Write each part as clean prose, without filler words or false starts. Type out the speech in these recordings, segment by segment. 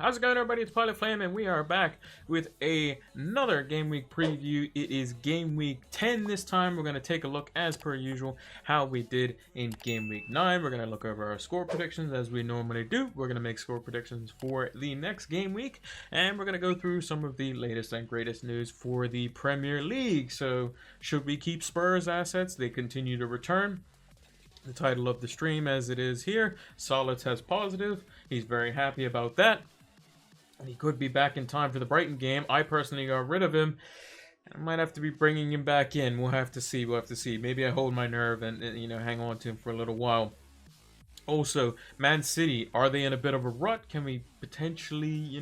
How's it going, everybody? It's Pilot Flame, and we are back with another Game Week preview. It is Game Week 10 this time. We're going to take a look, as per usual, how we did in Game Week 9. We're going to look over our score predictions, as we normally do. We're going to make score predictions for the next Game Week, and we're going to go through some of the latest and greatest news for the Premier League. So, should we keep Spurs assets? They continue to return. The title of the stream, as it is here, Salah test positive. He's very happy about that. He could be back in time for the Brighton game. I personally got rid of him. I might have to be bringing him back in. We'll have to see. Maybe I hold my nerve and hang on to him for a little while. Also, Man City, are they in a bit of a rut? Can we potentially,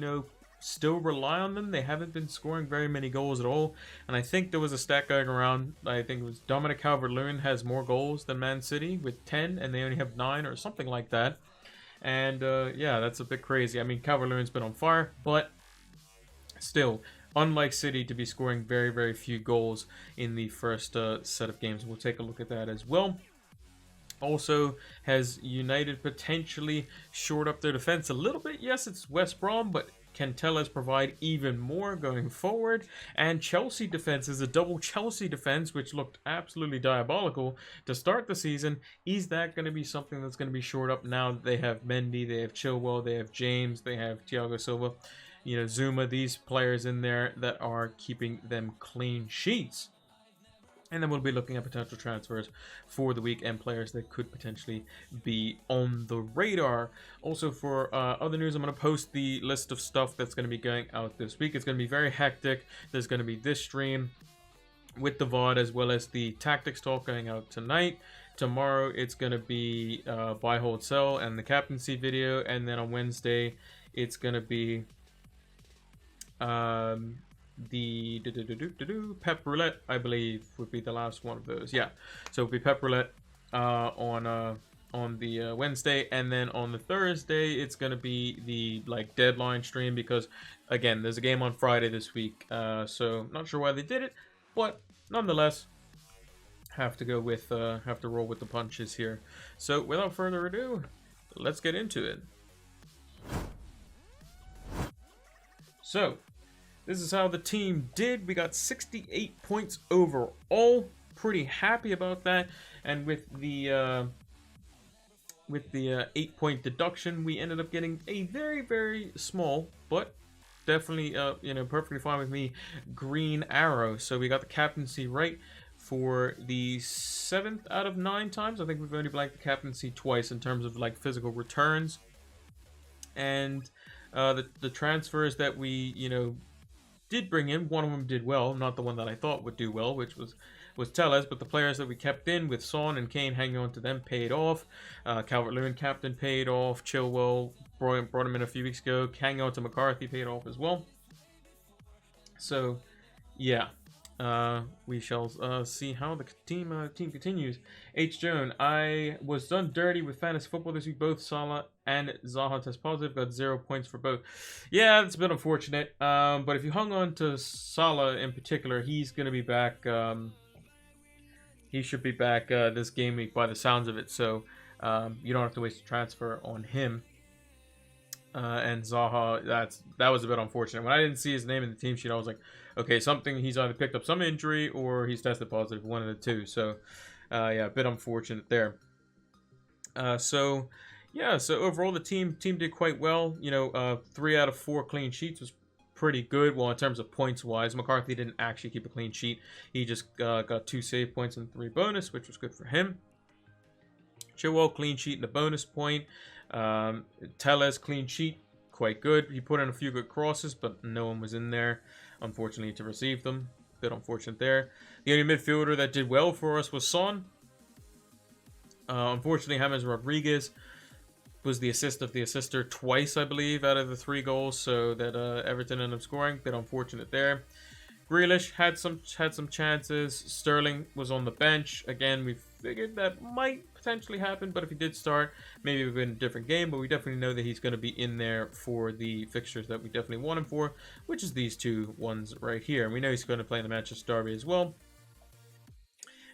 still rely on them? They haven't been scoring very many goals at all. And I think there was a stat going around. I think it was Dominic Calvert-Lewin has more goals than Man City with 10, and they only have 9 or something like that. And yeah, that's a bit crazy. I mean, Calvert-Lewin's been on fire, but still, unlike City to be scoring very, very few goals in the first set of games. We'll take a look at that as well. Also, has United potentially shored up their defense a little bit? Yes, it's West Brom, but can Telles provide even more going forward? And Chelsea defense is a double Chelsea defense, which looked absolutely diabolical to start the season. Is that going to be something that's going to be shored up now that they have Mendy, they have Chilwell, they have James, they have Thiago Silva, Zuma, these players in there that are keeping them clean sheets? And then we'll be looking at potential transfers for the week and players that could potentially be on the radar. Also, for other news, I'm going to post the list of stuff that's going to be going out this week. It's going to be very hectic. There's going to be this stream with the VOD as well as the tactics talk going out tonight. Tomorrow, it's going to be buy, hold, sell and the captaincy video. And then on Wednesday, it's going to be the pep roulette, I believe, would be the last one of those. Yeah, so it'll be pep roulette on the Wednesday, and then on the Thursday it's gonna be the deadline stream, because again, there's a game on Friday this week. So not sure why they did it, but nonetheless, have to roll with the punches here. So without further ado, let's get into it. So this is how the team did. We got 68 points overall. Pretty happy about that. And with the 8-point deduction, we ended up getting a very, very small, but definitely perfectly fine with me, green arrow. So we got the captaincy right for the 7th out of 9 times. I think we've only blanked the captaincy twice in terms of physical returns. And the transfers that we did bring in, one of them did well, not the one that I thought would do well, which was Telles, but the players that we kept in with Son and Kane, hanging on to them, paid off. Calvert-Lewin captain paid off. Chilwell brought him in a few weeks ago. Hanging on to McCarthy paid off as well. So yeah, we shall see how the team continues. H. Joan, I was done dirty with fantasy football this week. Both Salah and Zaha test positive. Got 0 points for both. Yeah, it's a bit unfortunate. But if you hung on to Salah in particular, he's going to be back. He should be back this game week by the sounds of it. So you don't have to waste a transfer on him. And Zaha, that was a bit unfortunate. When I didn't see his name in the team sheet, I was like, okay, he's either picked up some injury or he's tested positive, one of the two. So yeah, a bit unfortunate there. So yeah, so overall the team did quite well. 3 out of 4 clean sheets was pretty good. Well, in terms of points wise, McCarthy didn't actually keep a clean sheet. He just got 2 save points and 3 bonus, which was good for him. Chilwell clean sheet and a bonus point. Telles clean sheet, quite good. He put in a few good crosses, but no one was in there, unfortunately, to receive them. Bit unfortunate there. The only midfielder that did well for us was Son. Unfortunately, James Rodriguez was the assist of the assister twice, I believe, out of the 3 goals, so that Everton ended up scoring. Bit unfortunate there. Grealish had some chances. Sterling was on the bench. Again, we figured that might potentially happen, but if he did start, maybe it would have been a different game, but we definitely know that he's going to be in there for the fixtures that we definitely want him for, which is these 2 ones right here. And we know he's going to play in the Manchester Derby as well,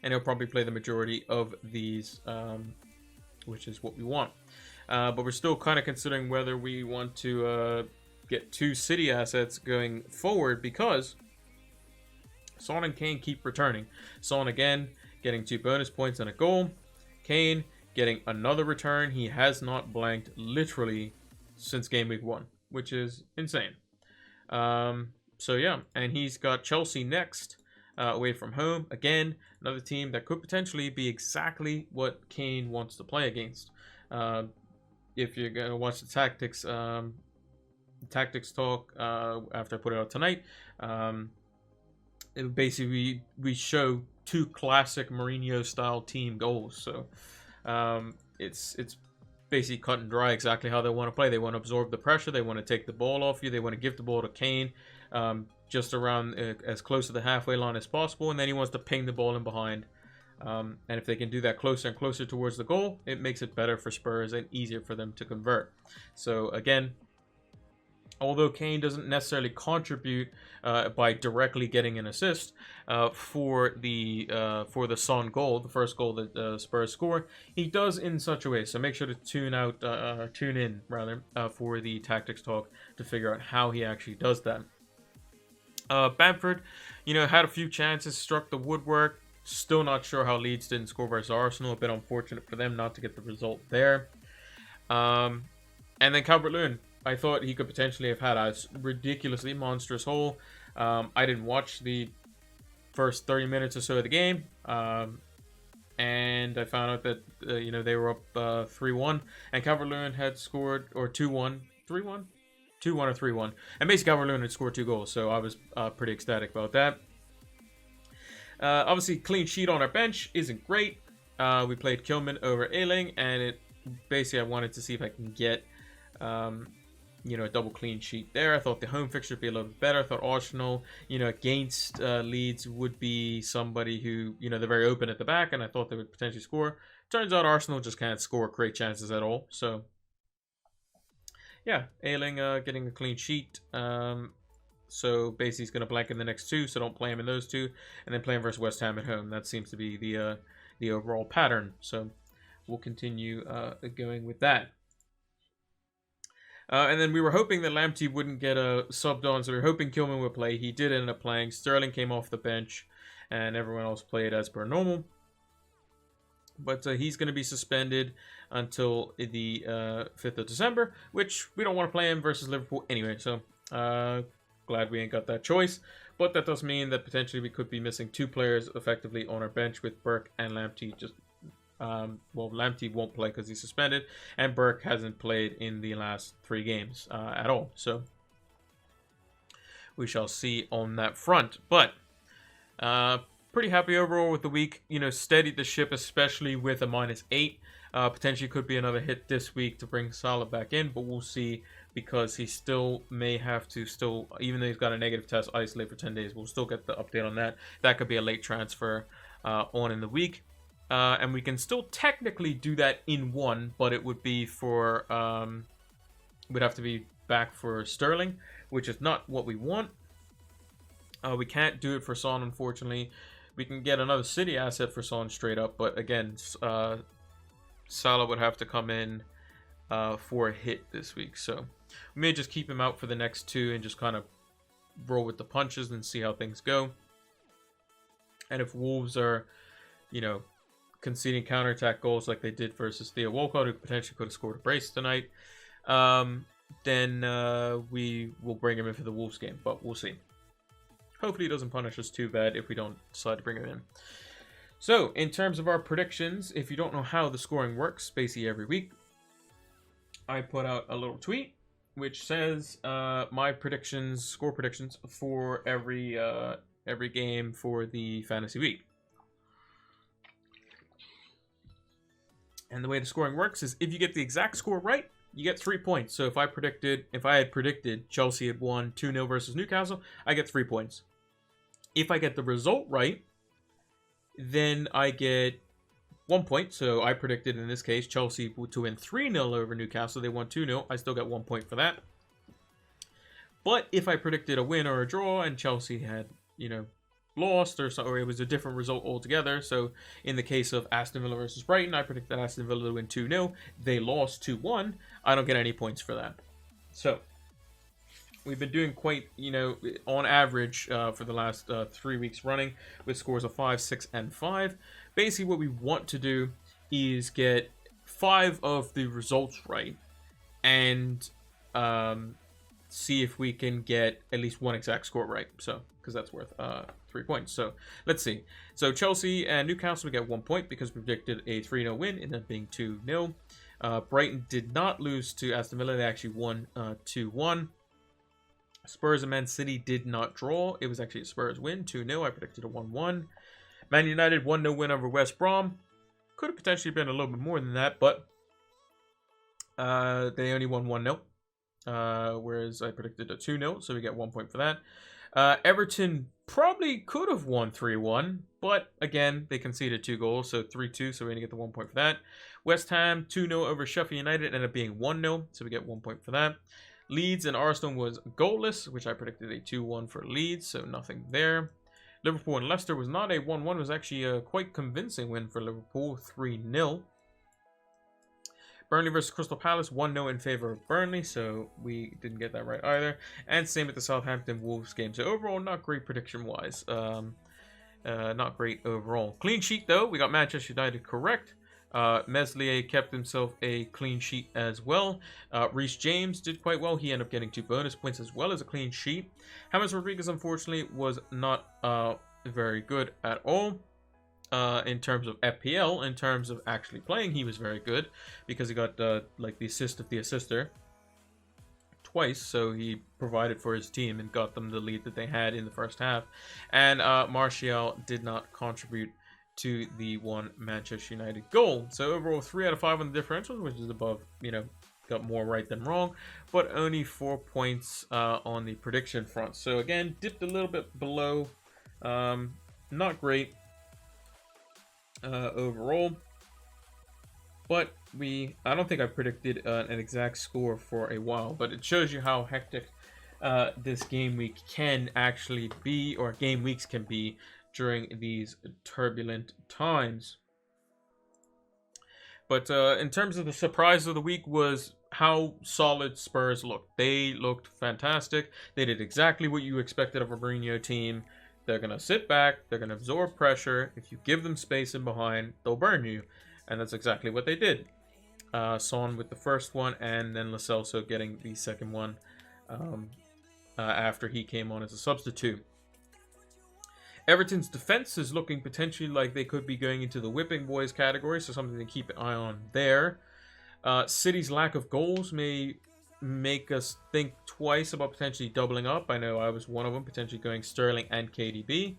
and he'll probably play the majority of these, which is what we want. But we're still kind of considering whether we want to get 2 City assets going forward because Son and Kane keep returning. Son again getting 2 bonus points and a goal. Kane getting another return. He has not blanked literally since game week 1, which is insane. So yeah, and he's got Chelsea next, away from home. Again, another team that could potentially be exactly what Kane wants to play against. If you're gonna watch the tactics talk after I put it out tonight, it basically we show 2 classic Mourinho style team goals. So it's basically cut and dry exactly how they want to play. They want to absorb the pressure. They want to take the ball off you. They want to give the ball to Kane just around as close to the halfway line as possible, and then he wants to ping the ball in behind. And if they can do that closer and closer towards the goal, it makes it better for Spurs and easier for them to convert. So again, although Kane doesn't necessarily contribute by directly getting an assist for the Son goal, the first goal that Spurs score, he does in such a way. So make sure to tune in for the tactics talk to figure out how he actually does that. Bamford, had a few chances, struck the woodwork. Still not sure how Leeds didn't score versus Arsenal. A bit unfortunate for them not to get the result there. And then Calvert-Lewin. I thought he could potentially have had a ridiculously monstrous hole. I didn't watch the first 30 minutes or so of the game. And I found out that, they were up 3-1. And Calvert-Lewin had scored, or 2-1. 3-1? 2-1 or 3-1. And basically Calvert-Lewin had scored 2 goals. So I was pretty ecstatic about that. Obviously, clean sheet on our bench isn't great. We played Kilman over Ayling. And basically I wanted to see if I can get a double clean sheet there. I thought the home fixture would be a little bit better. I thought Arsenal, against Leeds would be somebody who, they're very open at the back, and I thought they would potentially score. Turns out Arsenal just can't score great chances at all. So, yeah, Ayling getting the clean sheet. So basically he's going to blank in the next 2, so don't play him in those 2. And then play him versus West Ham at home. That seems to be the overall pattern. So we'll continue going with that. And then we were hoping that Lamptey wouldn't get subbed on, so we were hoping Kilman would play. He did end up playing. Sterling came off the bench, and everyone else played as per normal. But he's going to be suspended until the 5th of December, which we don't want to play him versus Liverpool anyway. So glad we ain't got that choice. But that does mean that potentially we could be missing 2 players effectively on our bench with Burke and Lamptey just... Lamptey won't play because he's suspended, and Burke hasn't played in the last 3 games at all. So we shall see on that front. But pretty happy overall with the week. Steadied the ship, especially with a -8. Potentially could be another hit this week to bring Salah back in, but we'll see, because he still may have to even though he's got a negative test, isolate for 10 days. We'll still get the update on that. That could be a late transfer on in the week. And we can still technically do that in 1, but it would be for, we'd have to be back for Sterling, which is not what we want. We can't do it for Son, unfortunately. We can get another City asset for Son straight up, but again, Salah would have to come in for a hit this week. So we may just keep him out for the next 2 and just kind of roll with the punches and see how things go. And if Wolves are, conceding counterattack goals like they did versus Theo Walcott, who potentially could have scored a brace tonight, then we will bring him in for the Wolves game, but we'll see. Hopefully he doesn't punish us too bad if we don't decide to bring him in. So, in terms of our predictions, if you don't know how the scoring works, basically every week, I put out a little tweet which says my predictions, score predictions for every game for the fantasy week. And the way the scoring works is if you get the exact score right, you get 3 points. So if I had predicted Chelsea had won 2-0 versus Newcastle, I get 3 points. If I get the result right, then I get 1 point. So I predicted, in this case, Chelsea to win 3-0 over Newcastle. They won 2-0. I still got 1 point for that. But if I predicted a win or a draw and Chelsea had, lost or it was a different result altogether. So in the case of Aston Villa versus Brighton, I predicted Aston Villa to win 2-0. They lost 2-1. I don't get any points for that. So we've been doing quite, on average for the last 3 weeks running with scores of 5, 6, and 5. Basically, what we want to do is get 5 of the results right and see if we can get at least one exact score right. So, because that's worth 3 points. So, let's see. So, Chelsea and Newcastle, we get 1 point because we predicted a 3-0 win, ended up being 2-0. Brighton did not lose to Aston Villa. They actually won 2-1. Spurs and Man City did not draw. It was actually a Spurs win, 2-0. I predicted a 1-1. Man United 1-0 win over West Brom. Could have potentially been a little bit more than that, but they only won 1-0. Whereas I predicted a 2-0, so we get 1 point for that. Everton probably could have won 3-1, but again, they conceded 2 goals, so 3-2, so we're going to get the 1 point for that. West Ham 2-0 over Sheffield United, ended up being 1-0, so we get 1 point for that. Leeds and Arsenal was goalless, which I predicted a 2-1 for Leeds, so nothing there. Liverpool and Leicester was not a 1-1, it was actually a quite convincing win for Liverpool, 3-0. Burnley versus Crystal Palace, 1-0 in favor of Burnley, so we didn't get that right either. And same with the Southampton Wolves game. So overall, not great prediction-wise. Not great overall. Clean sheet, though. We got Manchester United correct. Meslier kept himself a clean sheet as well. Reece James did quite well. He ended up getting 2 bonus points as well as a clean sheet. James Rodriguez, unfortunately, was not very good at all. In terms of FPL, in terms of actually playing, he was very good because he got like the assist of the assister twice, so he provided for his team and got them the lead that they had in the first half. And Martial did not contribute to the one Manchester United goal. So overall 3 out of 5 on the differentials, which is above, got more right than wrong, but only 4 points on the prediction front. So again, dipped a little bit below, not great. Overall, but I don't think I predicted an exact score for a while, but it shows you how hectic this game week can actually be, or game weeks can be during these turbulent times. But in terms of the surprise of the week was how solid Spurs looked. They looked fantastic. They did exactly what you expected of a Mourinho team. They're going to sit back. They're going to absorb pressure. If you give them space in behind, they'll burn you. And that's exactly what they did. Son with the first one, and then Lo Celso getting the second one after he came on as a substitute. Everton's defense is looking potentially like they could be going into the whipping boys category, so something to keep an eye on there. City's lack of goals may make us think twice about potentially doubling up. I know I was one of them, potentially going Sterling and KDB.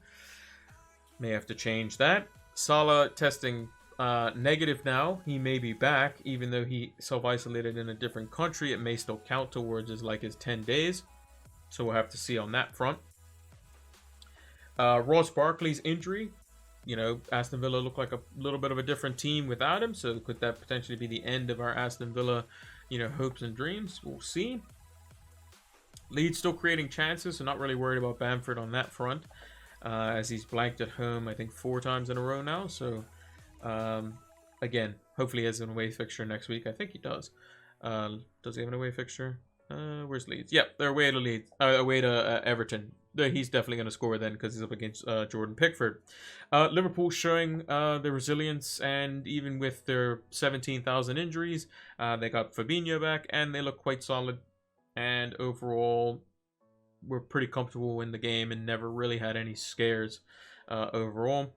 May have to change that. Salah testing negative now. He may be back, even though he self-isolated in a different country. It may still count towards his 10 days. So we'll have to see on that front. Ross Barkley's injury. Aston Villa looked like a little bit of a different team without him. So could that potentially be the end of our Aston Villa hopes and dreams? We'll see. Leeds still creating chances, so not really worried about Bamford on that front, as he's blanked at home, I think 4 times in a row now. So, again, hopefully he has an away fixture next week. I think he does. Does he have an away fixture? Where's Leeds? Yep, they're away to Leeds. Away to Everton. He's definitely going to score then because he's up against Jordan Pickford. Liverpool showing their resilience, and even with their 17,000 injuries, they got Fabinho back and they look quite solid. And overall, we're pretty comfortable in the game and never really had any scares overall.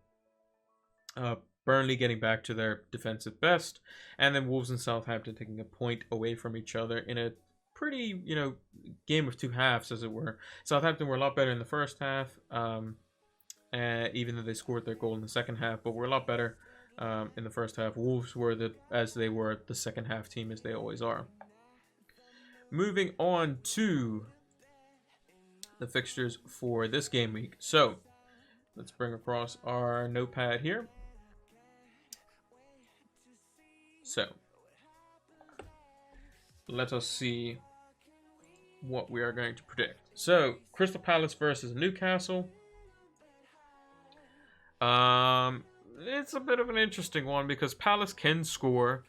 Burnley getting back to their defensive best, and then Wolves and Southampton taking a point away from each other in a pretty, game of 2 halves, as it were. Southampton were a lot better in the first half, even though they scored their goal in the second half, but were a lot better in the first half. Wolves were as they were the second half team, as they always are. Moving on to the fixtures for this game week. So let's bring across our notepad here. So let us see what we are going to predict. So, Crystal Palace versus Newcastle. It's a bit of an interesting one because Palace can score.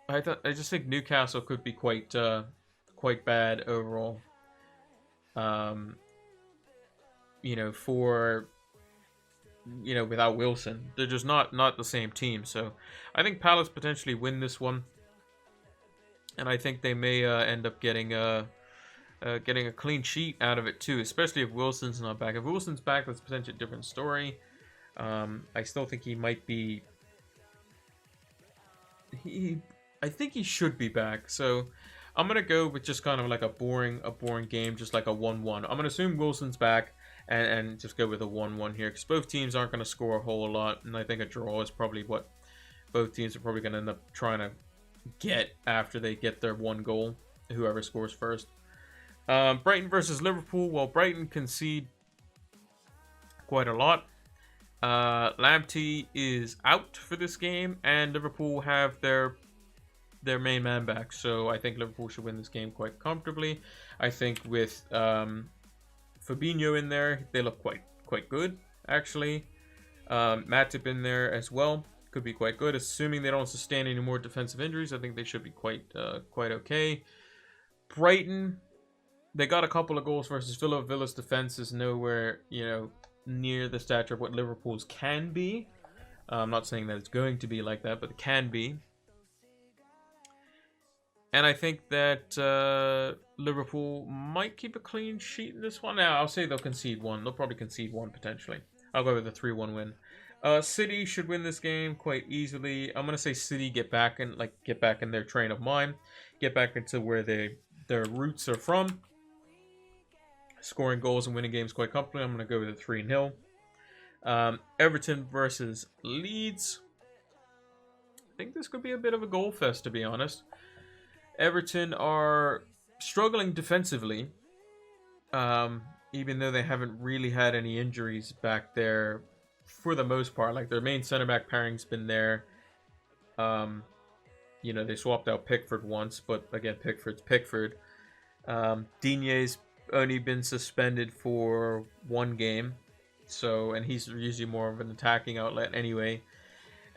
I just think Newcastle could be quite bad overall. for without Wilson. They're just not the same team. So I think Palace potentially win this one, and I think they may end up getting a clean sheet out of it too, especially if Wilson's not back. If Wilson's back, that's potentially a different story. I still think he might be. I think he should be back. So I'm gonna go with just kind of like a boring game, just like a 1-1. I'm gonna assume Wilson's back and just go with a 1-1 here, because both teams aren't gonna score a whole lot, and I think a draw is probably what both teams are probably gonna end up trying to get after they get their one goal, whoever scores first. Brighton versus Liverpool. Well, Brighton concede quite a lot. Lamptey is out for this game, and Liverpool have their main man back. So I think Liverpool should win this game quite comfortably. I think with Fabinho in there, they look quite good, actually. Matip in there as well could be quite good, assuming they don't sustain any more defensive injuries. I think they should be quite okay. Brighton, they got a couple of goals versus Villa. Villa's defense is nowhere, near the stature of what Liverpool's can be. I'm not saying that it's going to be like that, but it can be. And I think that Liverpool might keep a clean sheet in this one. Now, I'll say they'll concede one. They'll probably concede one, potentially. I'll go with a 3-1 win. City should win this game quite easily. I'm going to say City get back in their train of mind. Get back into where their roots are from. Scoring goals and winning games quite comfortably. I'm going to go with a 3-0. Everton versus Leeds. I think this could be a bit of a goal fest, to be honest. Everton are struggling defensively, even though they haven't really had any injuries back there for the most part. Like, their main center back pairing's been there. They swapped out Pickford once, but again, Pickford's Pickford. Digne's only been suspended for one game, and he's usually more of an attacking outlet anyway.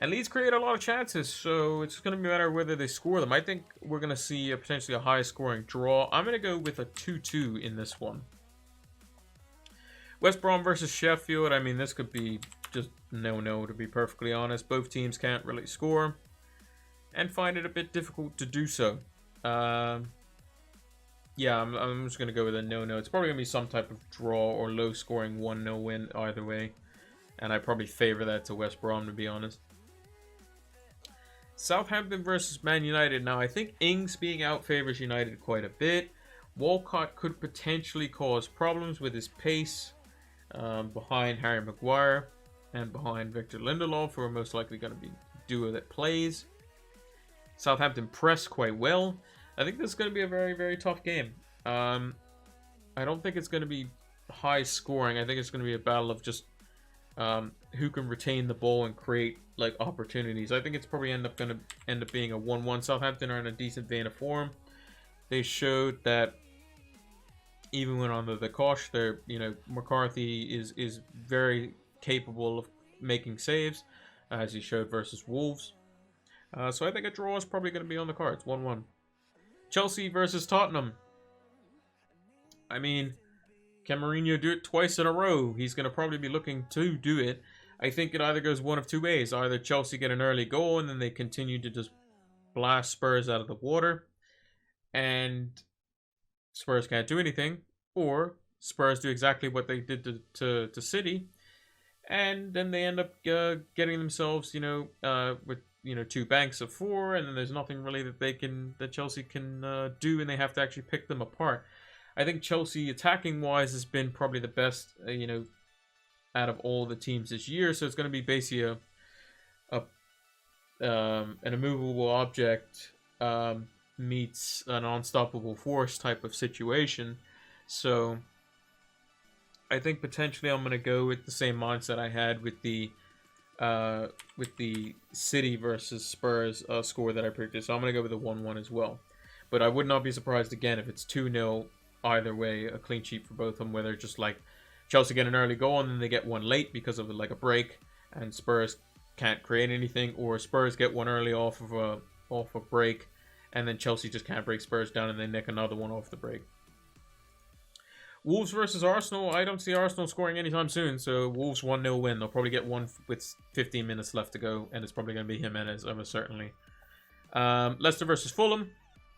And Leeds create a lot of chances, so it's going to be a matter of whether they score them. I think we're going to see potentially a high-scoring draw. I'm going to go with a 2-2 in this one. West Brom versus Sheffield. I mean, this could be just no, to be perfectly honest. Both teams can't really score and find it a bit difficult to do so. Yeah, I'm just going to go with a no. It's probably going to be some type of draw or low-scoring 1-0 win either way. And I probably favor that to West Brom, to be honest. Southampton versus Man United. Now, I think Ings being out favors United quite a bit. Walcott could potentially cause problems with his pace behind Harry Maguire and behind Victor Lindelof, who are most likely going to be duo that plays. Southampton press quite well. I think this is going to be a very, very tough game. I don't think it's going to be high scoring. I think it's going to be a battle of just who can retain the ball and create opportunities. I think it's probably going to end up being a 1-1. Southampton are in a decent vein of form. They showed that even when under the cosh, McCarthy is very capable of making saves, as he showed versus Wolves. So I think a draw is probably going to be on the cards. 1-1. Chelsea versus Tottenham. I mean, can Mourinho do it twice in a row? He's going to probably be looking to do it. I think it either goes one of two ways. Either Chelsea get an early goal and then they continue to just blast Spurs out of the water, and Spurs can't do anything. Or Spurs do exactly what they did to City, and then they end up getting themselves, with two banks of four, and then there's nothing really that Chelsea can do, and they have to actually pick them apart. I think Chelsea, attacking wise, has been probably the best, out of all the teams this year. So it's going to be basically an immovable object meets an unstoppable force type of situation. So I think potentially I'm going to go with the same mindset I had with the City versus Spurs score that I predicted. So I'm going to go with a 1-1 as well. But I would not be surprised again if it's 2-0 either way, a clean sheet for both of them, whether just Chelsea get an early goal and then they get one late because of a break, and Spurs can't create anything, or Spurs get one early off a break, and then Chelsea just can't break Spurs down and they nick another one off the break. Wolves versus Arsenal. I don't see Arsenal scoring anytime soon, so Wolves 1-0 win. They'll probably get one with 15 minutes left to go, and it's probably going to be Jimenez, almost certainly. Leicester versus Fulham.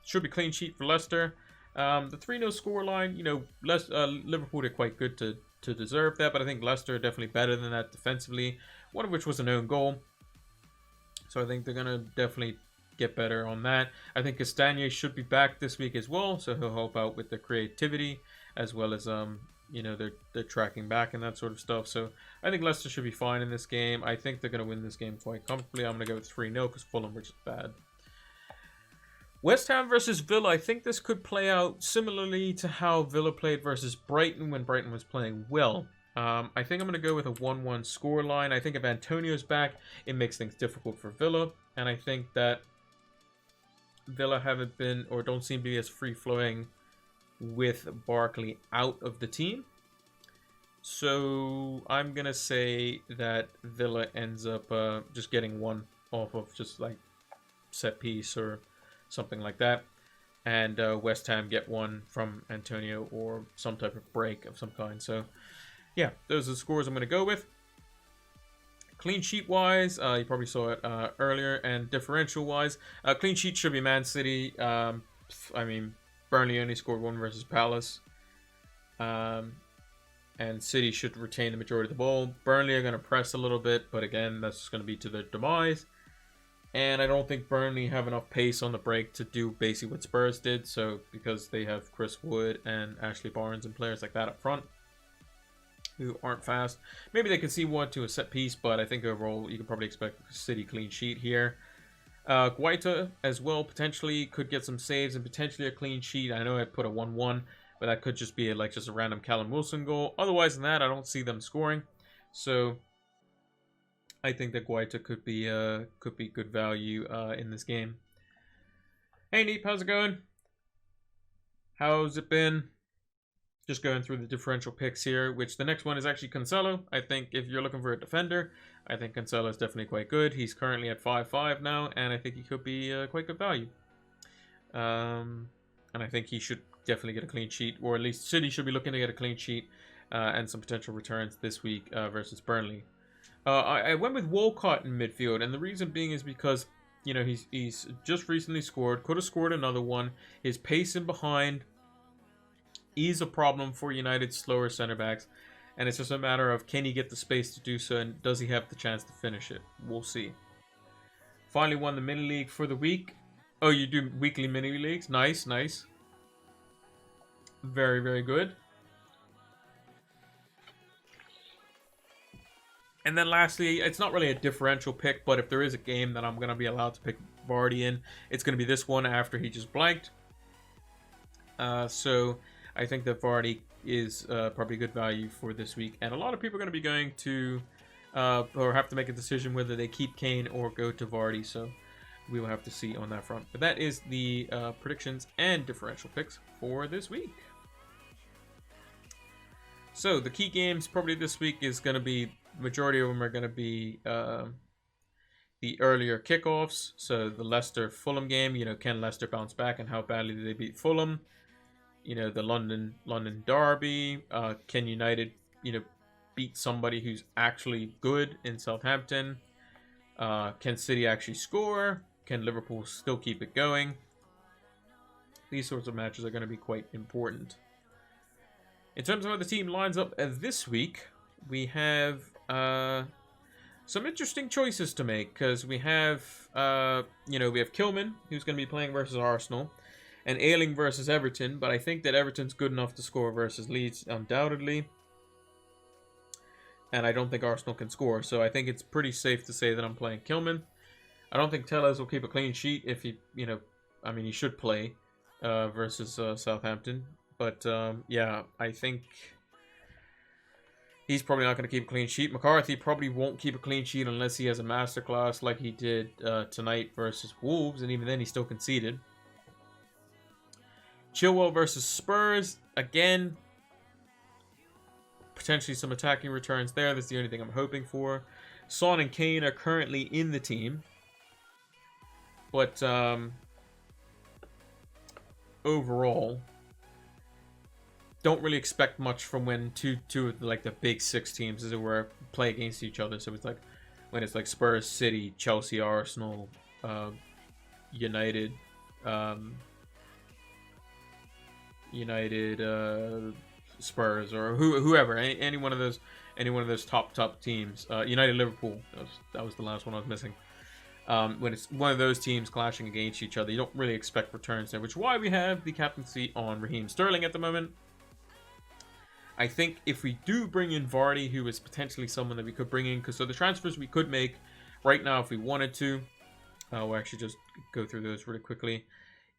Should be clean sheet for Leicester. The 3-0 scoreline, you know, Liverpool did quite good to deserve that, but I think Leicester are definitely better than that defensively, one of which was an own goal. So I think they're going to definitely get better on that. I think Castagne should be back this week as well, so he'll help out with the creativity as well as you know, they're tracking back and that sort of stuff. So I think Leicester should be fine in this game. I think they're going to win this game quite comfortably. I'm going to go with 3-0 because Fulham were just bad. West Ham versus Villa. I think this could play out similarly to how Villa played versus Brighton when Brighton was playing well. I think I'm going to go with a 1-1 scoreline. I think if Antonio's back, it makes things difficult for Villa. And I think that Villa haven't been, or don't seem to be as free-flowing with Barkley out of the team. So I'm going to say that Villa ends up just getting one off of just like set piece or something like that. And West Ham get one from Antonio or some type of break of some kind. So yeah, those are the scores I'm going to go with. Clean sheet wise, you probably saw it earlier, and differential wise, clean sheet should be Man City. I mean, Burnley only scored one versus Palace, and City should retain the majority of the ball. Burnley are going to press a little bit, but again, that's just going to be to their demise. And I don't think Burnley have enough pace on the break to do basically what Spurs did. So because they have Chris Wood and Ashley Barnes and players like that up front who aren't fast. Maybe they can see one to a set piece, but I think overall you can probably expect City clean sheet here. Guaita as well potentially could get some saves and potentially a clean sheet. I know I put a 1-1, but that could just be like just a random Callum Wilson goal. Otherwise than that, I don't see them scoring. So I think that Guaita could be good value in this game. Hey Neep, how's it going? How's it been? Just going through the differential picks here, which the next one is actually Cancelo. I think if you're looking for a defender, I think Cancelo is definitely quite good. He's currently at 5.5 now, and I think he could be quite good value. And I think he should definitely get a clean sheet, or at least City should be looking to get a clean sheet and some potential returns this week versus Burnley. I went with Walcott in midfield, and the reason being is because, you know, he's just recently scored, could have scored another one. His pace in behind is a problem for United's slower center backs, and it's just a matter of can he get the space to do so, and does he have the chance to finish it? We'll see. Finally won the mini league for the week. Oh, you do weekly mini leagues? Nice, nice. Very, very good. And then lastly, it's not really a differential pick, but if there is a game that I'm going to be allowed to pick Vardy in, it's going to be this one after he just blanked. So I think that Vardy is probably good value for this week. And a lot of people are going to be going to, or have to make a decision whether they keep Kane or go to Vardy. So we will have to see on that front. But that is the predictions and differential picks for this week. So the key games probably this week is going to be, majority of them are going to be the earlier kickoffs. So the Leicester-Fulham game, you know, can Leicester bounce back and how badly do they beat Fulham? You know, the London derby. Can United, you know, beat somebody who's actually good in Southampton? Can City actually score? Can Liverpool still keep it going? These sorts of matches are going to be quite important. In terms of how the team lines up this week, we have some interesting choices to make, because we have, you know, we have Kilman, who's going to be playing versus Arsenal, and Ayling versus Everton, but I think that Everton's good enough to score versus Leeds, undoubtedly. And I don't think Arsenal can score, so I think it's pretty safe to say that I'm playing Kilman. I don't think Tellez will keep a clean sheet if he, you know, I mean, he should play versus Southampton. But, yeah, I think he's probably not going to keep a clean sheet. McCarthy probably won't keep a clean sheet unless he has a masterclass like he did tonight versus Wolves, and even then he still conceded. Chilwell versus Spurs, again, potentially some attacking returns there. That's the only thing I'm hoping for. Son and Kane are currently in the team. But overall, don't really expect much from when two of like the big six teams, as it were, play against each other. So it's like when it's like Spurs, City, Chelsea, Arsenal, United, Spurs, or whoever, any one of those top teams. United, Liverpool. That was the last one I was missing. When it's one of those teams clashing against each other, you don't really expect returns there, which is why we have the captaincy on Raheem Sterling at the moment. I think if we do bring in Vardy, who is potentially someone that we could bring in, because so the transfers we could make right now if we wanted to, we'll actually just go through those really quickly,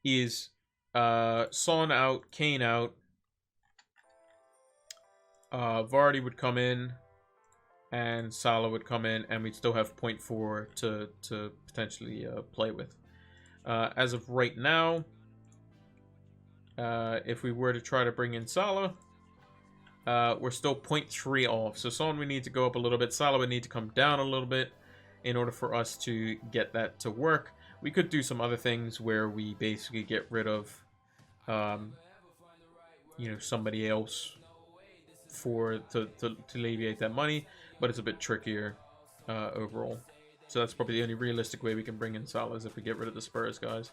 is Son out, Kane out, Vardy would come in, and Salah would come in, and we'd still have 0.4 to potentially play with. As of right now, if we were to try to bring in Salah, we're still 0.3 off. So Son would need to go up a little bit. Salah would need to come down a little bit in order for us to get that to work. We could do some other things where we basically get rid of, somebody else to alleviate that money, but it's a bit trickier overall. So that's probably the only realistic way we can bring in Salah, is if we get rid of the Spurs guys.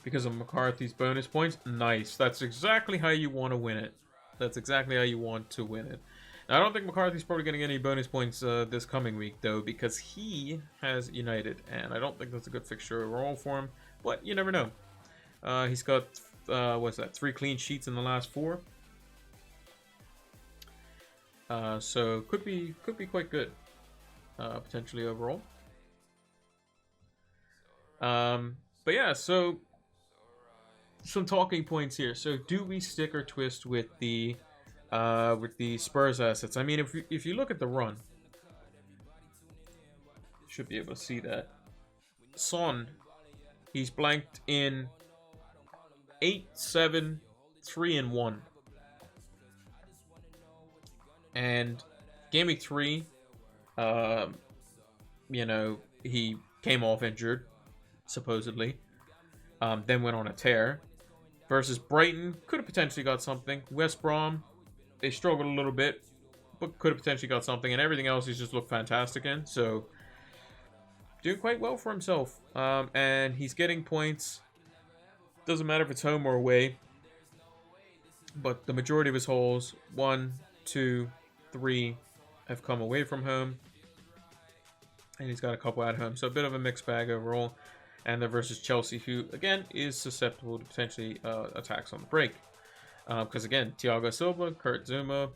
Because of McCarthy's bonus points. Nice. That's exactly how you want to win it. That's exactly how you want to win it. Now, I don't think McCarthy's probably going to get any bonus points this coming week, though, because he has United, and I don't think that's a good fixture overall for him, but you never know. He's got, what's that, 3 clean sheets in the last 4. So could be quite good, potentially overall. But yeah, so some talking points here. So do we stick or twist with the Spurs assets? I mean, if you look at the run, you should be able to see that Son, he's blanked in 8, 7, 3, and 1. And game week 3, he came off injured, supposedly. Then went on a tear. Versus Brighton, could have potentially got something. West Brom, they struggled a little bit, but could have potentially got something. And everything else, he's just looked fantastic in. So, doing quite well for himself. And he's getting points. Doesn't matter if it's home or away. But the majority of his holes, 1, 2, 3, have come away from home. And he's got a couple at home. So a bit of a mixed bag overall. And they're versus Chelsea, who, again, is susceptible to potentially attacks on the break. Because, again, Thiago Silva, Kurt Zouma,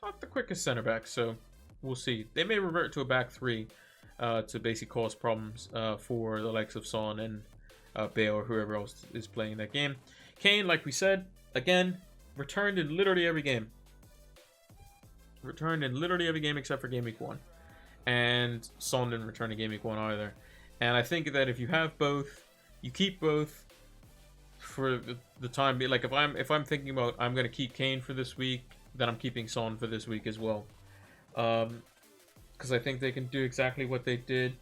not the quickest center back. So we'll see. They may revert to a back 3 to basically cause problems for the likes of Son and Bale or whoever else is playing that game. Kane, like we said, again, returned in literally every game. Returned in literally every game except for game week 1. And Son didn't return to game week 1 either. And I think that if you have both, you keep both for the time. Like if I'm thinking about I'm going to keep Kane for this week, then I'm keeping Son for this week as well. Because I think they can do exactly what they did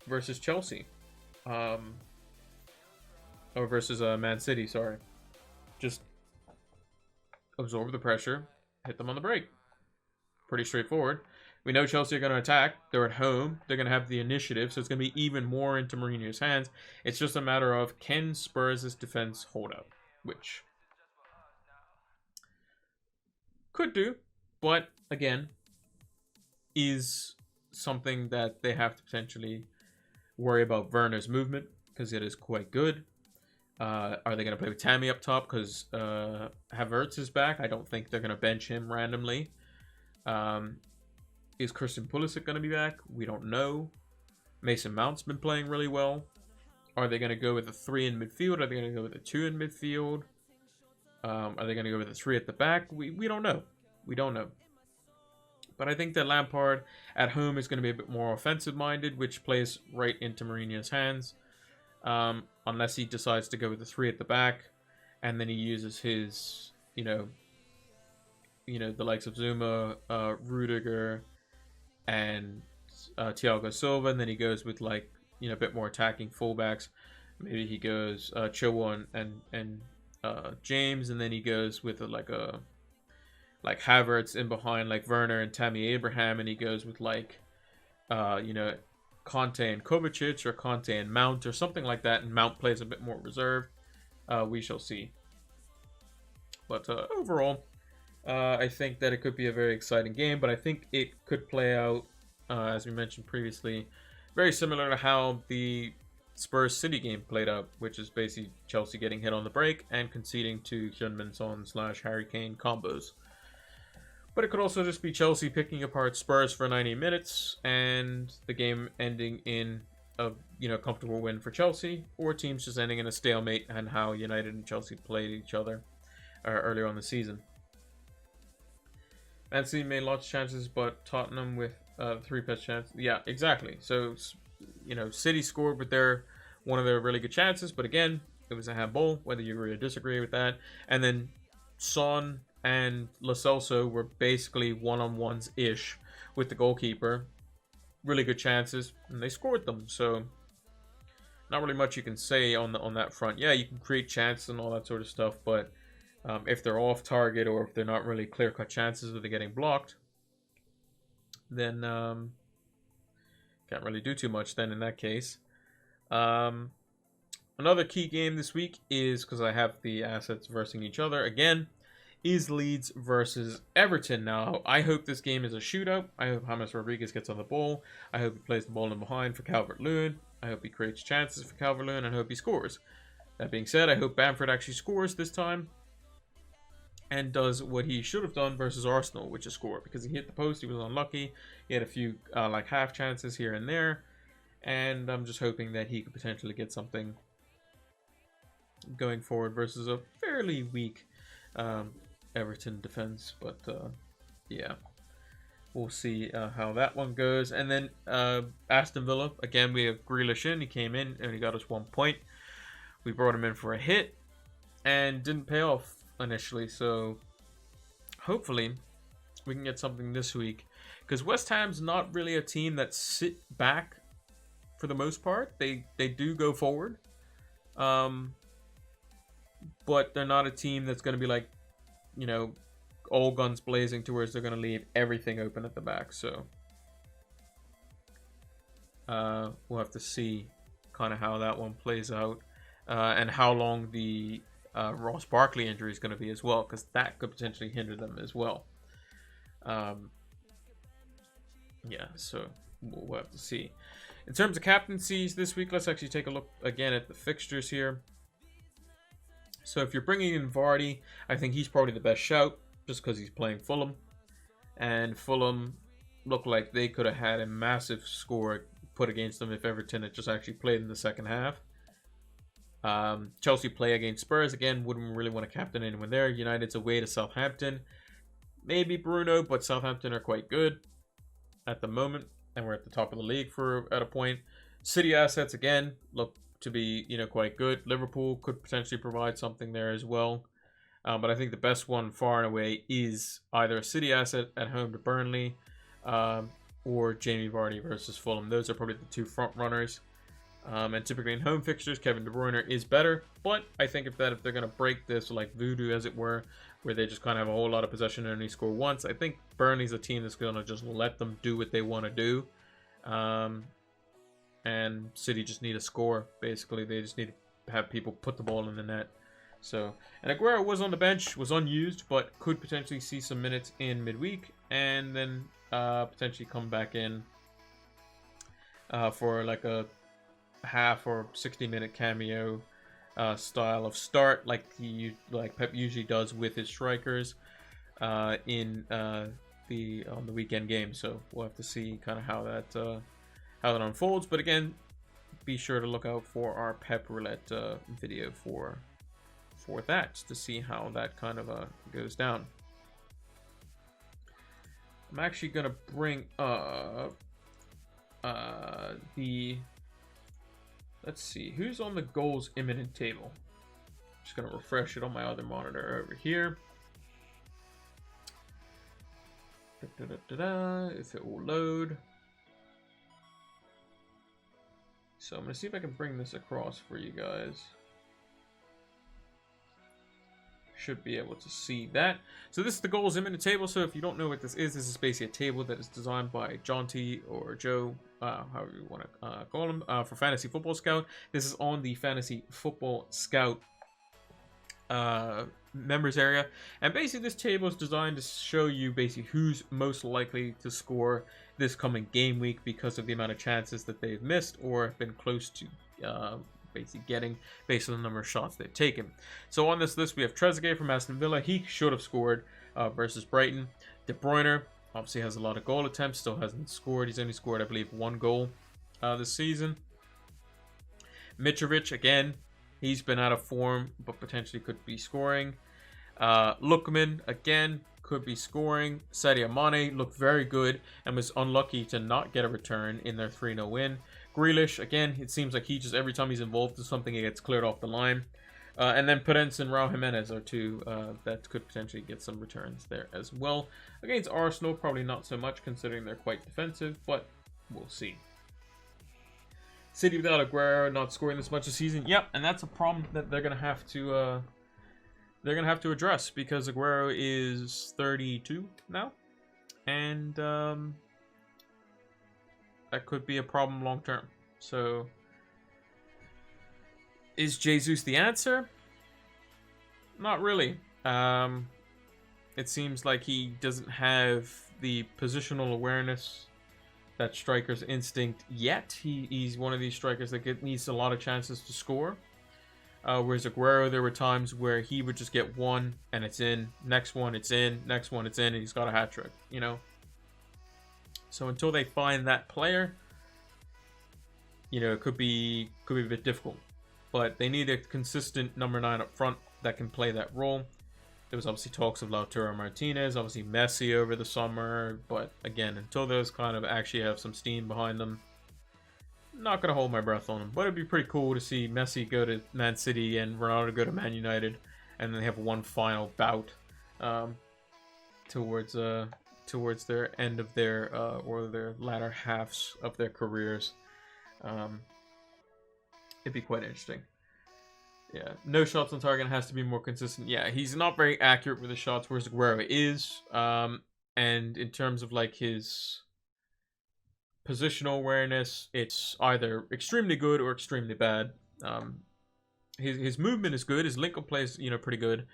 versus Chelsea. Or versus Man City, sorry. Just absorb the pressure, hit them on the break. Pretty straightforward. We know Chelsea are going to attack. They're at home. They're going to have the initiative, so it's going to be even more into Mourinho's hands. It's just a matter of, can Spurs' defense hold up? Which could do, but again, is something that they have to potentially worry about. Werner's movement, because it is quite good. Are they going to play with Tammy up top because Havertz is back? I don't think they're going to bench him randomly. Is Christian Pulisic going to be back? We don't know. Mason Mount's been playing really well. Are they going to go with a 3 in midfield? Are they going to go with a 2 in midfield? Are they going to go with a 3 at the back? We don't know. We don't know. But I think that Lampard at home is going to be a bit more offensive-minded, which plays right into Mourinho's hands. Unless he decides to go with the 3 at the back, and then he uses his, the likes of Zouma, Rudiger, and Thiago Silva, and then he goes with a bit more attacking fullbacks. Maybe he goes Chilwell and James, and then he goes with like Havertz in behind like Werner and Tammy Abraham, and he goes with like you know, Conte and Kovacic, or Conte and Mount, or something like that, and Mount plays a bit more reserved. We shall see. But overall, I think that it could be a very exciting game, but I think it could play out, as we mentioned previously, very similar to how the Spurs City game played out, which is basically Chelsea getting hit on the break and conceding to Heung-min Son / Harry Kane combos. But it could also just be Chelsea picking apart Spurs for 90 minutes and the game ending in a comfortable win for Chelsea, or teams just ending in a stalemate, and how United and Chelsea played each other earlier on the season. Man City made lots of chances, but Tottenham with 3 best chances. Yeah, exactly. So, City scored with one of their really good chances, but again, it was a handball, whether you agree or disagree with that. And then Son and Lo Celso were basically one-on-ones-ish with the goalkeeper. Really good chances, and they scored them. So, not really much you can say on that front. Yeah, you can create chances and all that sort of stuff, but if they're off target, or if they're not really clear-cut chances, or they're getting blocked, then can't really do too much then in that case. Another key game this week is, because I have the assets versing each other again, is Leeds versus Everton. Now, I hope this game is a shootout. I hope James Rodriguez gets on the ball. I hope he plays the ball in behind for Calvert-Lewin. I hope he creates chances for Calvert-Lewin, and I hope he scores. That being said, I hope Bamford actually scores this time and does what he should have done versus Arsenal, which is score, because he hit the post. He was unlucky. He had a few half chances here and there, and I'm just hoping that he could potentially get something going forward versus a fairly weak Everton defense. But yeah, we'll see how that one goes. And then Aston Villa, again, we have Grealish in. He came in and he got us 1 point. We brought him in for a hit and didn't pay off initially, so hopefully we can get something this week, because West Ham's not really a team that sit back for the most part. They do go forward, but they're not a team that's going to be like, all guns blazing towards they're going to leave everything open at the back. So we'll have to see kind of how that one plays out, and how long the Ross Barkley injury is going to be as well, because that could potentially hinder them as well. Yeah, so we'll have to see. In terms of captaincies this week, let's actually take a look again at the fixtures here. So if you're bringing in Vardy, I think he's probably the best shout, just because he's playing Fulham. And Fulham looked like they could have had a massive score put against them if Everton had just actually played in the second half. Chelsea play against Spurs. Again, wouldn't really want to captain anyone there. United's away to Southampton. Maybe Bruno, but Southampton are quite good at the moment, and we're at the top of the league at a point. City assets, again, look to be quite good. Liverpool could potentially provide something there as well. But I think the best one far and away is either a City asset at home to Burnley, or Jamie Vardy versus Fulham. Those are probably the two front runners. And typically in home fixtures, Kevin De Bruyne is better. But I think if they're going to break this like voodoo, as it were, where they just kind of have a whole lot of possession and only score once, I think Burnley's a team that's going to just let them do what they want to do. And City just need a score, basically. They just need to have people put the ball in the net. So, and Aguero was on the bench, was unused, but could potentially see some minutes in midweek, and then potentially come back in for like a half or 60-minute cameo style of start, like Pep usually does with his strikers in on the weekend game. So we'll have to see kind of how that unfolds. But again, be sure to look out for our Pep Roulette video for that, to see how that kind of goes down. I'm actually gonna bring up let's see who's on the goals imminent table. Just gonna refresh it on my other monitor over here. If it will load. So I'm going to see if I can bring this across for you guys. Should be able to see that. So this is the goals in the table. So if you don't know what this is basically a table that is designed by John T. or Joe, however you want to call him, for Fantasy Football Scout. This is on the Fantasy Football Scout members area, and basically this table is designed to show you basically who's most likely to score this coming game week because of the amount of chances that they've missed or have been close to basically getting based on the number of shots they've taken. So on this list we have Trezeguet from Aston Villa. He should have scored versus Brighton. De Bruyne obviously has a lot of goal attempts, still hasn't scored. He's only scored, I believe, 1 goal this season. Mitrovic, again, he's been out of form, but potentially could be scoring. Lookman, again, could be scoring. Sadio Mane looked very good and was unlucky to not get a return in their 3-0 win. Grealish, again, it seems like he just, every time he's involved in something, he gets cleared off the line. And then Perez and Raul Jimenez are two that could potentially get some returns there as well. Against Arsenal, probably not so much, considering they're quite defensive, but we'll see. City without Aguero, not scoring this much this season. Yep, and that's a problem that they're gonna have to address, because Aguero is 32 now, and that could be a problem long term. So, is Jesus the answer? Not really. It seems like he doesn't have the positional awareness, that striker's instinct yet. He's one of these strikers that needs a lot of chances to score. Whereas Aguero, there were times where he would just get one and it's in, next one it's in, next one it's in, and he's got a hat trick, you know? So until they find that player, you know, it could be a bit difficult. But they need a consistent number 9 up front that can play that role. There was obviously talks of Lautaro Martinez, obviously Messi over the summer, but again, until those kind of actually have some steam behind them, not going to hold my breath on them. But it'd be pretty cool to see Messi go to Man City and Ronaldo go to Man United, and then they have one final bout towards their end of their or their latter halves of their careers. It'd be quite interesting. Yeah, no shots on target, has to be more consistent. Yeah, he's not very accurate with the shots, whereas Aguero is. And in terms of like his positional awareness, it's either extremely good or extremely bad. His movement is good. His link-up play is, you know, pretty good.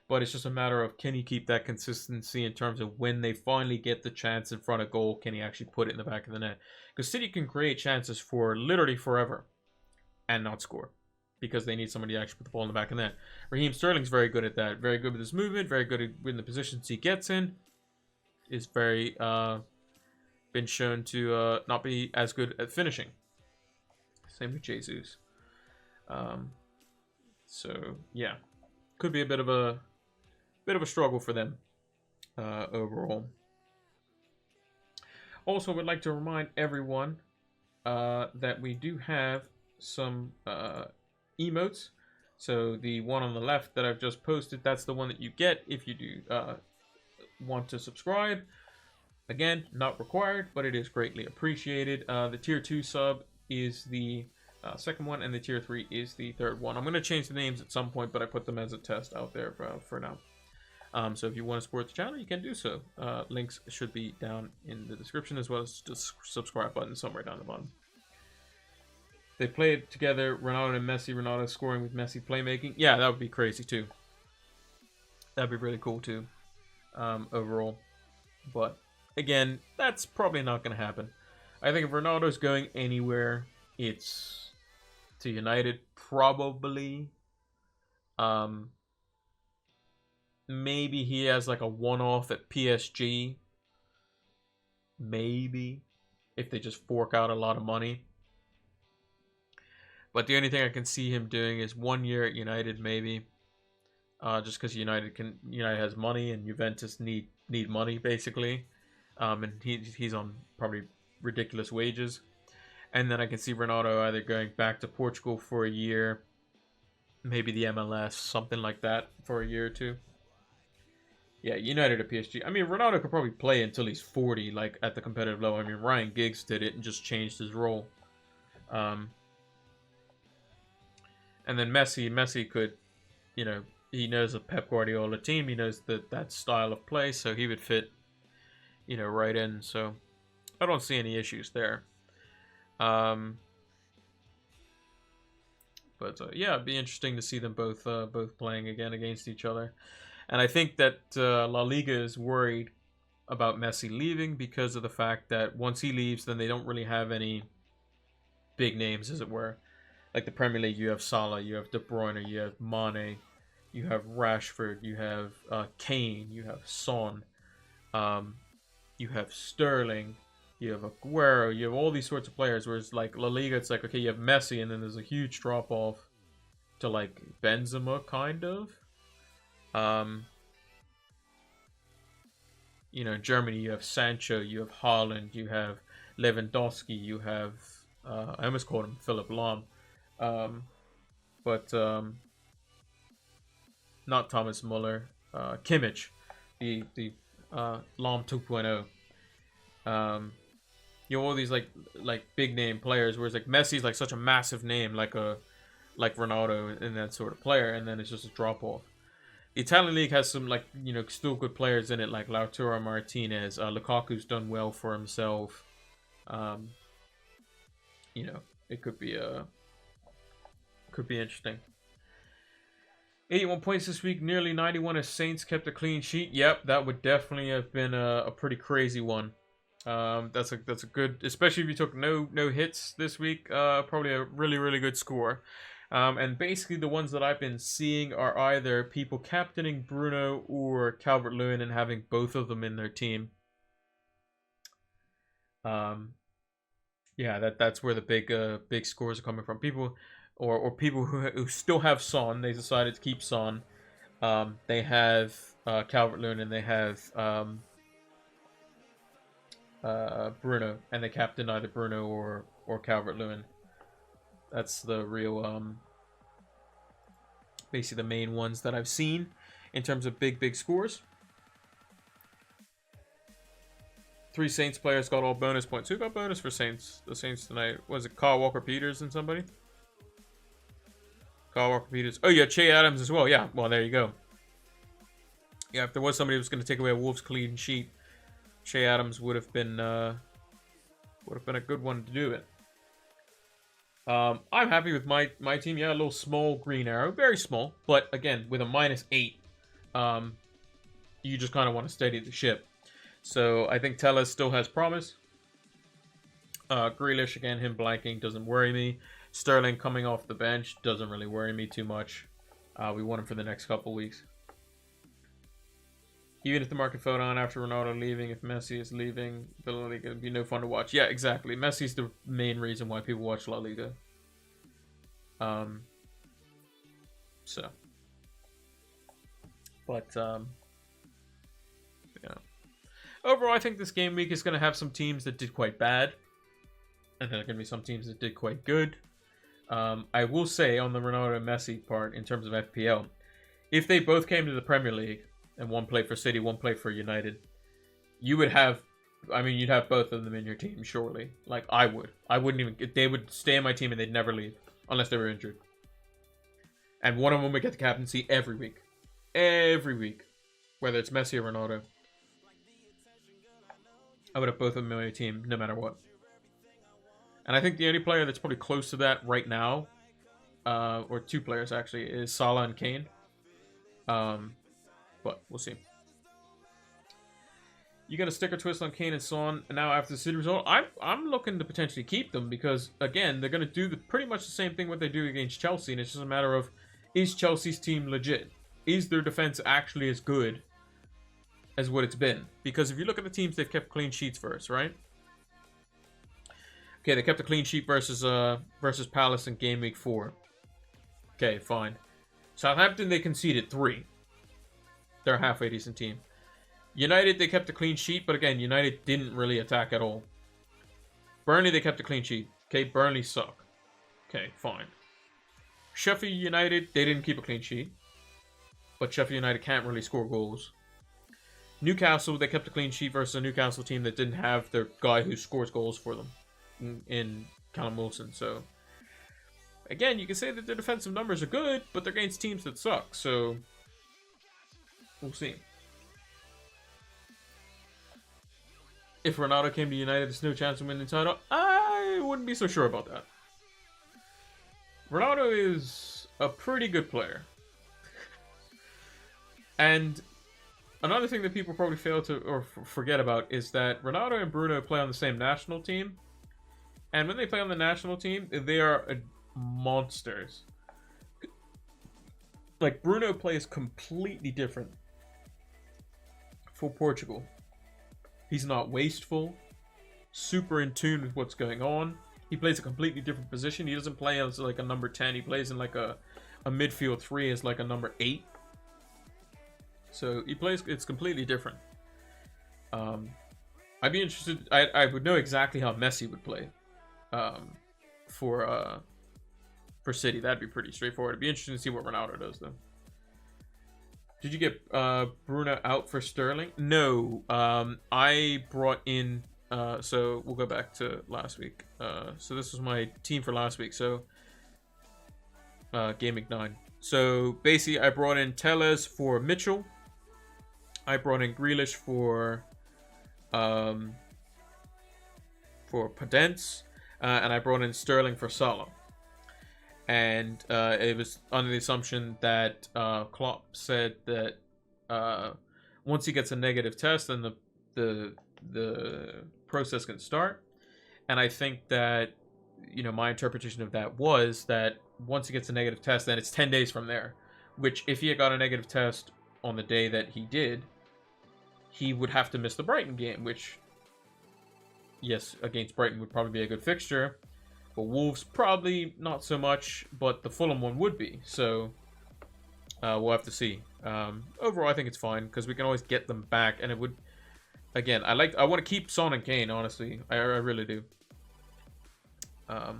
But it's just a matter of, can he keep that consistency in terms of when they finally get the chance in front of goal, can he actually put it in the back of the net? Because City can create chances for literally forever and not score, because they need somebody to actually put the ball in the back of the net. Raheem Sterling's very good at that. Very good with his movement. Very good in the positions he gets in. Is very been shown to not be as good at finishing. Same with Jesus. So yeah, could be a bit of a struggle for them overall. Also, would like to remind everyone that we do have some emotes. So the one on the left that I've just posted, that's the one that you get if you do want to subscribe. Again, not required, but it is greatly appreciated. The tier 2 sub is the second one, and the tier 3 is the third one. I'm going to change the names at some point, but I put them as a test out there for now. So if you want to support the channel, you can do so. Links should be down in the description, as well as the subscribe button somewhere down the bottom. They played together, Ronaldo and Messi. Ronaldo scoring with Messi playmaking. Yeah, that would be crazy too. That'd be really cool too, overall. But again, that's probably not going to happen. I think if Ronaldo's going anywhere, it's to United, probably. Maybe he has like a one-off at PSG. Maybe, if they just fork out a lot of money. But the only thing I can see him doing is 1 year at United, maybe. Just because United has money, and Juventus need money basically. And he's on probably ridiculous wages. And then I can see Ronaldo either going back to Portugal for a year, maybe the MLS, something like that, for a year or two. Yeah, United or PSG. I mean, Ronaldo could probably play until he's 40, like at the competitive level. I mean, Ryan Giggs did it and just changed his role. And then Messi could, you know, he knows a Pep Guardiola team. He knows that style of play, so he would fit, you know, right in. So I don't see any issues there. But yeah, it'd be interesting to see them both playing again against each other. And I think that La Liga is worried about Messi leaving because of the fact that once he leaves, then they don't really have any big names, as it were. Like the Premier League, you have Salah, you have De Bruyne, you have Mane, you have Rashford, you have Kane, you have Son, you have Sterling, you have Aguero, you have all these sorts of players. Whereas like La Liga, it's like, okay, you have Messi, and then there's a huge drop off to like Benzema, kind of. You know, in Germany, you have Sancho, you have Haaland, you have Lewandowski, you have I almost called him Philip Lahm, but not Thomas Muller, Kimmich, the Lahm 2.0. You know, all these like big name players, whereas like Messi's like such a massive name, like Ronaldo and that sort of player, and then it's just a drop off. The Italian league has some like, you know, still good players in it, like Lautaro Martinez. Lukaku's done well for himself. You know, it could be interesting. 81 points this week, nearly 91 as Saints kept a clean sheet. Yep, that would definitely have been a pretty crazy one. That's a good, especially if you took no hits this week. Probably a really good score. And basically the ones that I've been seeing are either people captaining Bruno or Calvert-Lewin and having both of them in their team. Yeah, that's where the big scores are coming from. People or people who still have Son, they decided to keep Son. They have Calvert-Lewin and they have Bruno, and they captain either Bruno or Calvert-Lewin. That's the real, basically the main ones that I've seen in terms of big scores. 3 Saints players got all bonus points. Who got bonus for Saints? The Saints tonight. Was it Kyle Walker-Peters and somebody? Kyle Walker-Peters. Oh yeah, Che Adams as well. Yeah, well there you go. Yeah, if there was somebody who was going to take away a Wolves clean sheet, Che Adams would have been a good one to do it. I'm happy with my team. Yeah, a little small green arrow. Very small. But again, with a -8, you just kind of want to steady the ship. So I think Telles still has promise. Grealish, again, him blanking doesn't worry me. Sterling coming off the bench doesn't really worry me too much. We want him for the next couple weeks. Even if the market fell down after Ronaldo leaving, if Messi is leaving, the La Liga would be no fun to watch. Yeah, exactly. Messi's the main reason why people watch La Liga. So. But, yeah. Overall, I think this game week is going to have some teams that did quite bad. And there are going to be some teams that did quite good. I will say on the Ronaldo and Messi part, in terms of FPL, if they both came to the Premier League, and one played for City, one played for United, you would have, I mean, you'd have both of them in your team, surely. Like, I would. I wouldn't even, they would stay in my team and they'd never leave, unless they were injured. And one of them would get the captaincy every week. Every week. Whether it's Messi or Ronaldo. I would have both of them in my team, no matter what. And I think the only player that's probably close to that right now, or 2 players actually, is Salah and Kane. But we'll see. You got a sticker twist on Kane and Son, and now after the City result, I'm looking to potentially keep them because again they're going to do pretty much the same thing what they do against Chelsea, and it's just a matter of, is Chelsea's team legit? Is their defense actually as good as what it's been? Because if you look at the teams they've kept clean sheets versus, right? Okay, they kept a clean sheet versus Palace in game week 4. Okay, fine. Southampton, they conceded 3. They're a halfway decent team. United, they kept a clean sheet, but again, United didn't really attack at all. Burnley, they kept a clean sheet. Okay, Burnley suck. Okay, fine. Sheffield United, they didn't keep a clean sheet. But Sheffield United can't really score goals. Newcastle, they kept a clean sheet versus a Newcastle team that didn't have their guy who scores goals for them in Callum Wilson. So Again, you can say that their defensive numbers are good, but they're against teams that suck, so we'll see. If Ronaldo came to United, there's no chance of winning the title. I wouldn't be so sure about that. Ronaldo is a pretty good player. And another thing that people probably fail to or forget about is that Ronaldo and Bruno play on the same national team. And when they play on the national team, they are monsters. Like, Bruno plays completely different for Portugal. He's not wasteful, super in tune with what's going on. He plays a completely different position. He doesn't play as like a number 10. He plays in like a midfield 3 as like a number 8. So he plays, it's completely different. I'd be interested, I would know exactly how Messi would play for City. That'd be pretty straightforward. It'd be interesting to see what Ronaldo does though. Did you get Bruno out for Sterling? No. I brought in, so we'll go back to last week. So this was my team for last week. So Gameweek 9. So basically I brought in Telles for Mitchell. I brought in Grealish for Podence. And I brought in Sterling for Salah. And it was under the assumption that Klopp said that once he gets a negative test, then the process can start. And I think that, you know, my interpretation of that was that once he gets a negative test, then it's 10 days from there. Which, if he had got a negative test on the day that he did, he would have to miss the Brighton game, which, yes, against Brighton would probably be a good fixture. But Wolves, probably not so much, but the Fulham one would be. So, we'll have to see. Overall, I think it's fine, because we can always get them back. And it would, again, I want to keep Son and Kane, honestly. I really do. Yeah,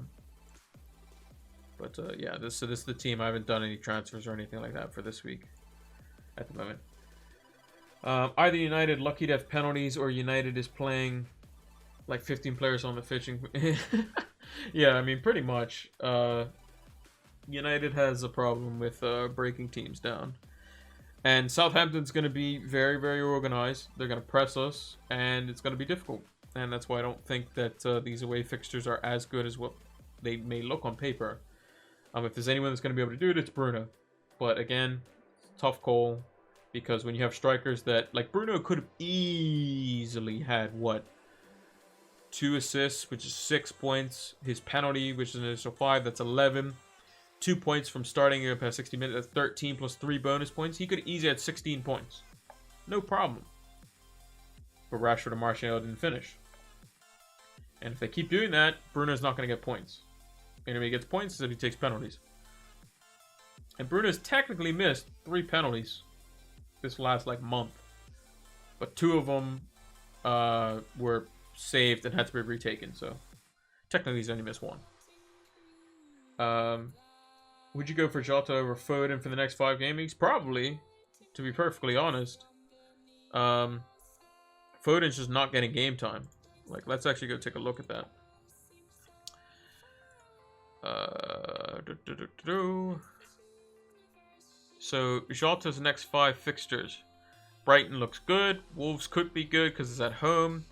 this is the team. I haven't done any transfers or anything like that for this week at the moment. Either United lucky to have penalties, or United is playing like 15 players on the fishing. Yeah, I mean, pretty much. United has a problem with breaking teams down. And Southampton's going to be very, very organized. They're going to press us, and it's going to be difficult. And that's why I don't think that these away fixtures are as good as what they may look on paper. If there's anyone that's going to be able to do it, it's Bruno. But again, tough call. Because when you have strikers that... Like, Bruno could have easily had, what? 2 assists, which is 6 points. His penalty, which is an initial 5, that's 11. 2 points from starting up past 60 minutes, that's 13 plus 3 bonus points. He could easily had 16 points. No problem. But Rashford and Martial didn't finish. And if they keep doing that, Bruno's not going to get points. And if he gets points, is if he takes penalties. And Bruno's technically missed 3 penalties this last, like, month. But 2 of them were saved and had to be retaken, so technically he's only missed 1. Would you go for Jota over Foden for the next 5 game weeks? Probably, to be perfectly honest. Foden's just not getting game time. Like, let's actually go take a look at that. So Jota's next 5 fixtures. Brighton looks good. Wolves could be good because it's at home.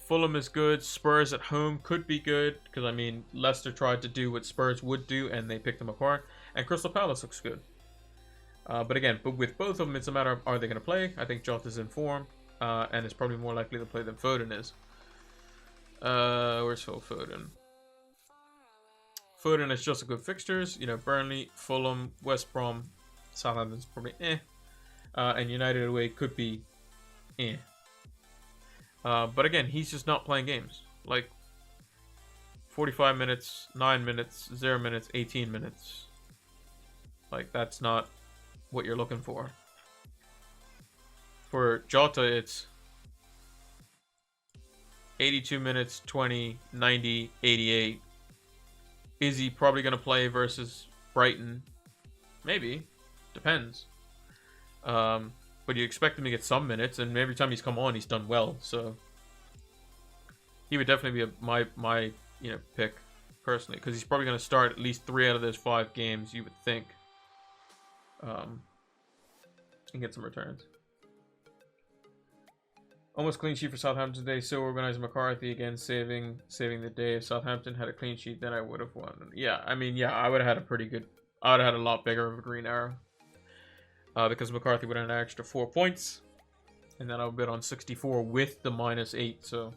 Fulham is good. Spurs at home could be good because, I mean, Leicester tried to do what Spurs would do and they picked them apart. And Crystal Palace looks good. But again, with both of them, it's a matter of, are they going to play? I think Jota's in form and is probably more likely to play than Foden is. Where's Phil Foden? Foden is just a good fixtures. You know, Burnley, Fulham, West Brom, Southampton's probably and United away could be but again, he's just not playing games. Like 45 minutes, 9 minutes, 0 minutes, 18 minutes. Like, that's not what you're looking for. For Jota, it's 82 minutes, 20, 90, 88. Is he probably going to play versus Brighton? Maybe. Depends. But you expect him to get some minutes, and every time he's come on, he's done well. So he would definitely be my pick. personally, because he's probably going to start at least 3 out of those 5 games, you would think, and get some returns. Almost clean sheet for Southampton today. So organized. McCarthy again, saving the day. If Southampton had a clean sheet, then I would have won. Yeah, I mean, yeah, I would have had a pretty good. I would have had a lot bigger of a green arrow, because McCarthy would have had an extra 4 points, and then I would bid on 64 with the -8, so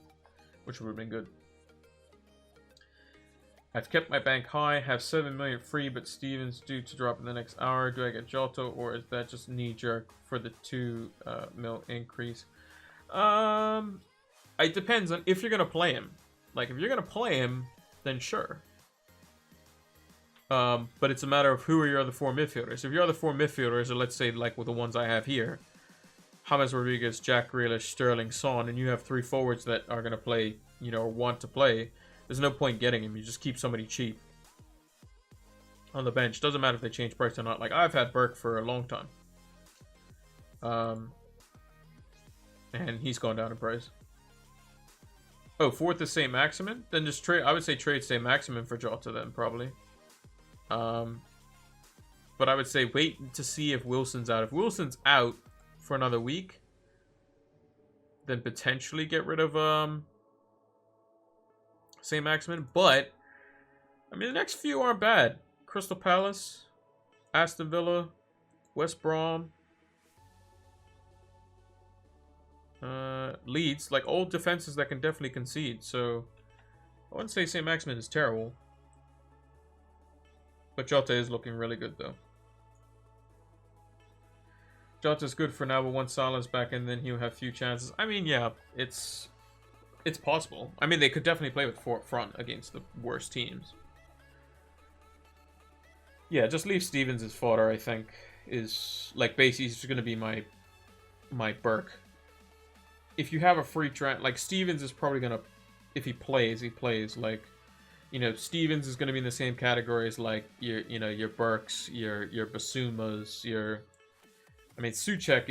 which would have been good. I've kept my bank high, have 7 million free, but Stevens due to drop in the next hour. Do I get Jota, or is that just knee-jerk for the 2 mil increase? It depends on if you're gonna play him. Like, if you're gonna play him, then sure. But it's a matter of who are your other 4 midfielders. If your other 4 midfielders are, let's say, like with the ones I have here, James Rodriguez, Jack Grealish, Sterling, Son, and you have 3 forwards that are gonna play, you know, or want to play, there's no point getting him. You just keep somebody cheap on the bench. Doesn't matter if they change price or not. Like, I've had Burke for a long time. And he's gone down in price. Oh, 4th is St. Maximin? Then just trade. I would say trade St. Maximin for Jota then, probably. But I would say wait to see if Wilson's out. If Wilson's out for another week, then potentially get rid of St. Maximin. But, I mean, the next few aren't bad. Crystal Palace, Aston Villa, West Brom, Leeds, like old defenses that can definitely concede. So I wouldn't say St. Maximin is terrible, but Jota is looking really good though. Jota's good for now, but once Salah's back in, then he'll have few chances. I mean, yeah, it's possible. I mean, they could definitely play with 4 up front against the worst teams. Yeah, just leave Stevens as fodder. I think is like basically he's going to be my Burke. If you have a free trend, like Stevens is probably gonna, if he plays, like, you know, Stevens is gonna be in the same category as like your Burks, your Basumas, I mean, Souček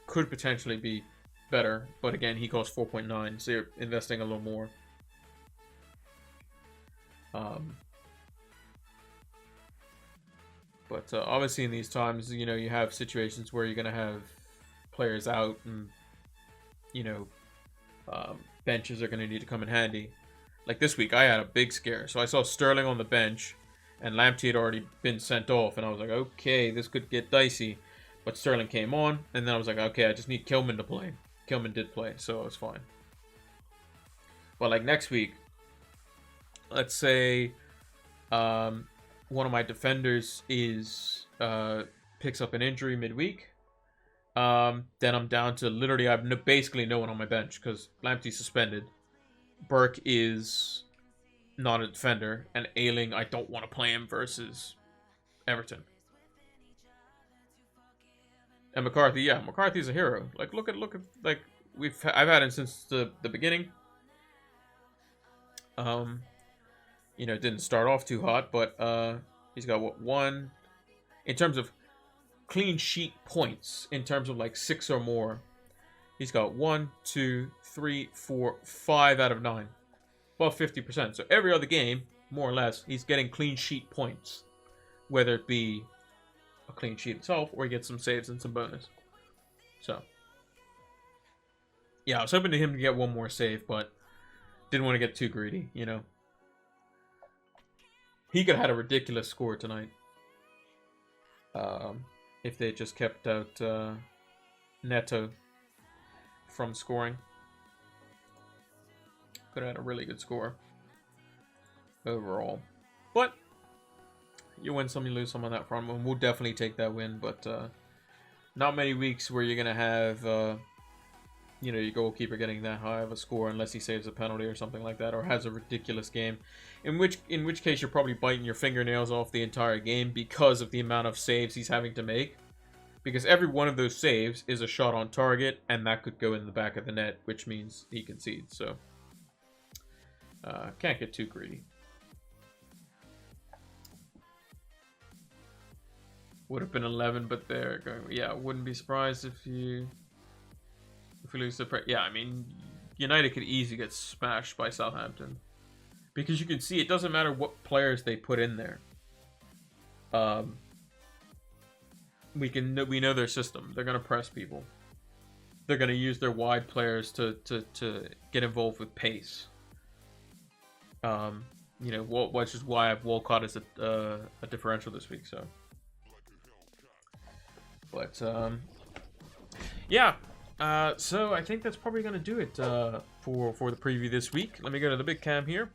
could potentially be better, but again, he costs 4.9, so you're investing a little more. But obviously in these times, you know, you have situations where you're gonna have players out, and you know, benches are going to need to come in handy. Like this week, I had a big scare. So I saw Sterling on the bench, and Lamptey had already been sent off, and I was like, okay, this could get dicey. But Sterling came on, and then I was like, okay, I just need Kilman to play. Kilman did play, so it was fine. But like next week, let's say one of my defenders picks up an injury midweek. Then I'm down to literally I have basically no one on my bench because Lamptey's suspended. Burke is not a defender, and Ayling, I don't want to play him versus Everton. And McCarthy, yeah, McCarthy's a hero. Like look at like I've had him since the beginning. You know, didn't start off too hot, but he's got what, 1 in terms of clean sheet points, in terms of like 6 or more. He's got 1, 2, 3, 4, 5 out of 9, above 50%. So every other game, more or less, he's getting clean sheet points, whether it be a clean sheet itself or he gets some saves and some bonus. So yeah, I was hoping to him to get 1 more save, but didn't want to get too greedy, you know. He could have had a ridiculous score tonight. If they just kept out Neto from scoring. Could have had a really good score overall. But you win some, you lose some on that front. We'll definitely take that win, but not many weeks where you're going to have you know, your goalkeeper getting that high of a score unless he saves a penalty or something like that, or has a ridiculous game. In which case you're probably biting your fingernails off the entire game because of the amount of saves he's having to make. Because every one of those saves is a shot on target, and that could go in the back of the net, which means he concedes. So can't get too greedy. Would have been 11, but they're going. Yeah, wouldn't be surprised if you lose the. Yeah, I mean, United could easily get smashed by Southampton. Because you can see it doesn't matter what players they put in there. We know their system. They're gonna press people. They're gonna use their wide players to get involved with pace. You know, which is why I've Walcott as a differential this week. So, but yeah. So I think that's probably gonna do it for the preview this week. Let me go to the big cam here.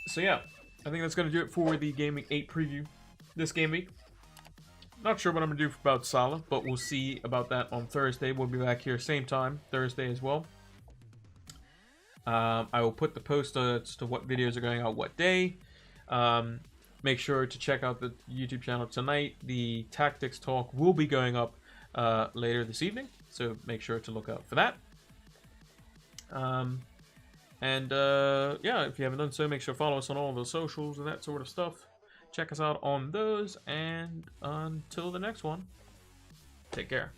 So yeah, I think that's gonna do it for the Game Week 8 preview this game week. Not sure what I'm gonna do about Salah, but we'll see about that on Thursday. We'll be back here same time Thursday as well. I will put the post as to what videos are going out what day. Make sure to check out the YouTube channel tonight. The tactics talk will be going up later this evening, so make sure to look out for that. Yeah, if you haven't done so, make sure to follow us on all the socials and that sort of stuff. Check us out on those, and until the next one, take care.